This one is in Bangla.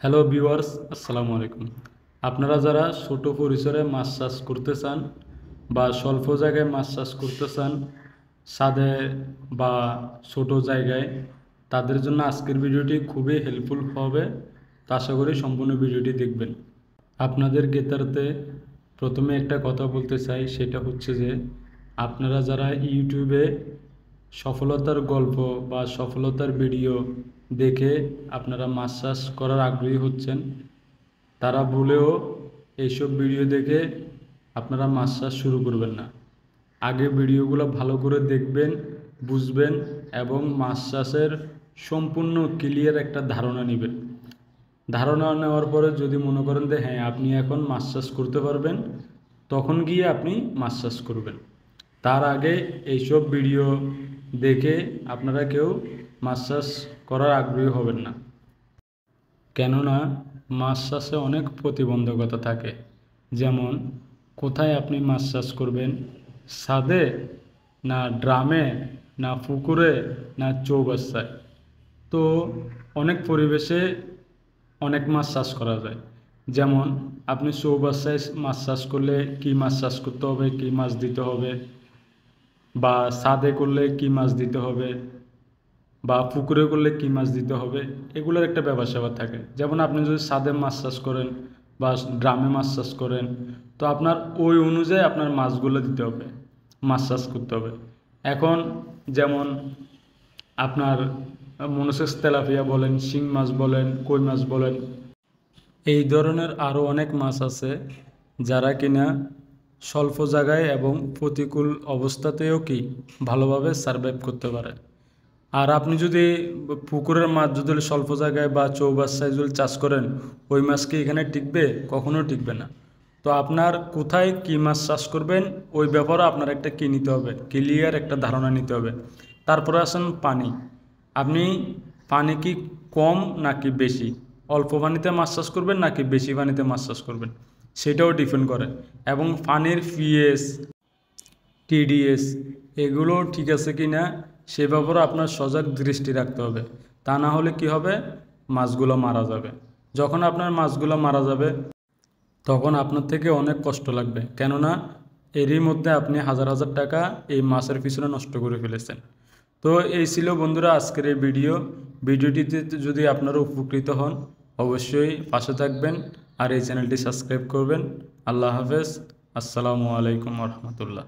হ্যালো ভিউয়ার্স, আসসালামু আলাইকুম। আপনারা যারা ছোট পরিসরে মাছ চাষ করতে চান বা স্বল্প জায়গায় মাছ চাষ করতে চান, ছাদে বা ছোট জায়গায়, তাদের জন্য আজকের ভিডিওটি খুবই হেল্পফুল হবে। তা আশা করি সম্পূর্ণ ভিডিওটি দেখবেন। আপনাদের জ্ঞাতার্থে প্রথমে একটা কথা বলতে চাই, সেটা হচ্ছে যে আপনারা যারা ইউটিউবে সফলতার গল্প বা সফলতার ভিডিও দেখে আপনারা মাছ চাষ করার আগ্রহী হচ্ছেন, তারা ভুলেও এইসব ভিডিও দেখে আপনারা মাছ চাষ শুরু করবেন না। আগে ভিডিওগুলো ভালো করে দেখবেন, বুঝবেন এবং মাছ চাষের সম্পূর্ণ ক্লিয়ার একটা ধারণা নেবেন। ধারণা নেওয়ার পরে যদি মনে করেন যে হ্যাঁ আপনি এখন মাছ চাষ করতে পারবেন, তখন গিয়ে আপনি মাছ চাষ করবেন। তার আগে এইসব ভিডিও দেখে আপনারা কেউ মাছ চাষ করার আগ্রহী হবেন না। কেননা মাছ চাষে অনেক প্রতিবন্ধকতা থাকে। যেমন কোথায় আপনি মাছ চাষ করবেন, ছাদে না ড্রামে না পুকুরে না চৌবাচ্চায়। তো অনেক পরিবেশে অনেক মাছ চাষ করা যায়। যেমন আপনি চৌবাচ্চায় মাছ চাষ করলে কী মাছ চাষ করতে হবে, কী মাছ দিতে হবে, বা ছাদে করলে কী মাছ দিতে হবে, বা পুকুরে করলে কী মাছ দিতে হবে, এগুলোর একটা ব্যাপার স্যাপার থাকে। যেমন আপনি যদি ছাদে মাছ চাষ করেন বা ড্রামে মাছ চাষ করেন, তো আপনার ওই অনুযায়ী আপনার মাছগুলো দিতে হবে, মাছ চাষ করতে হবে। এখন যেমন আপনার মনোসেক্স তেলাপিয়া বলেন, শিং মাছ বলেন, কই মাছ বলেন, এই ধরনের আরও অনেক মাছ আছে যারা কিনা স্বল্প জায়গায় এবং প্রতিকূল অবস্থাতেও কি ভালোভাবে সারভাইভ করতে পারে। আর আপনি যদি পুকুরের মাছ যদি স্বল্প জায়গায় বা চৌবাচ্চায় যদি চাষ করেন, ওই মাছ কি এখানে টিকবে? কখনো টিকবে না। তো আপনার কোথায় কী মাছ চাষ করবেন ওই ব্যাপারে আপনার একটা কী নিতে হবে, ক্লিয়ার একটা ধারণা নিতে হবে। তারপরে আসেন পানি। আপনি পানি কি কম নাকি বেশি, অল্প পানিতে মাছ চাষ করবেন নাকি বেশি পানিতে মাছ চাষ করবেন, সেটাও ডিপেন্ড করে। এবং পানির পিএইচ, টিডিএস এগুলো ঠিক আছে কি না সে ব্যাপারে আপনার সজাগ দৃষ্টি রাখতে হবে। তা না হলে কি হবে, মাছগুলো মারা যাবে। যখন আপনার মাছগুলো মারা যাবে তখন আপনার থেকে অনেক কষ্ট লাগবে, কেননা এরই মধ্যে আপনি হাজার হাজার টাকা এই মাছের পিছনে নষ্ট করে ফেলেছেন। তো এই ছিল বন্ধুরা আজকের এই ভিডিওটিতে যদি আপনারা উপকৃত হন অবশ্যই পাশে থাকবেন আর এই চ্যানেলটি সাবস্ক্রাইব করবেন। আল্লাহ হাফেজ, আসসালামু আলাইকুম রহমতুল্লাহ।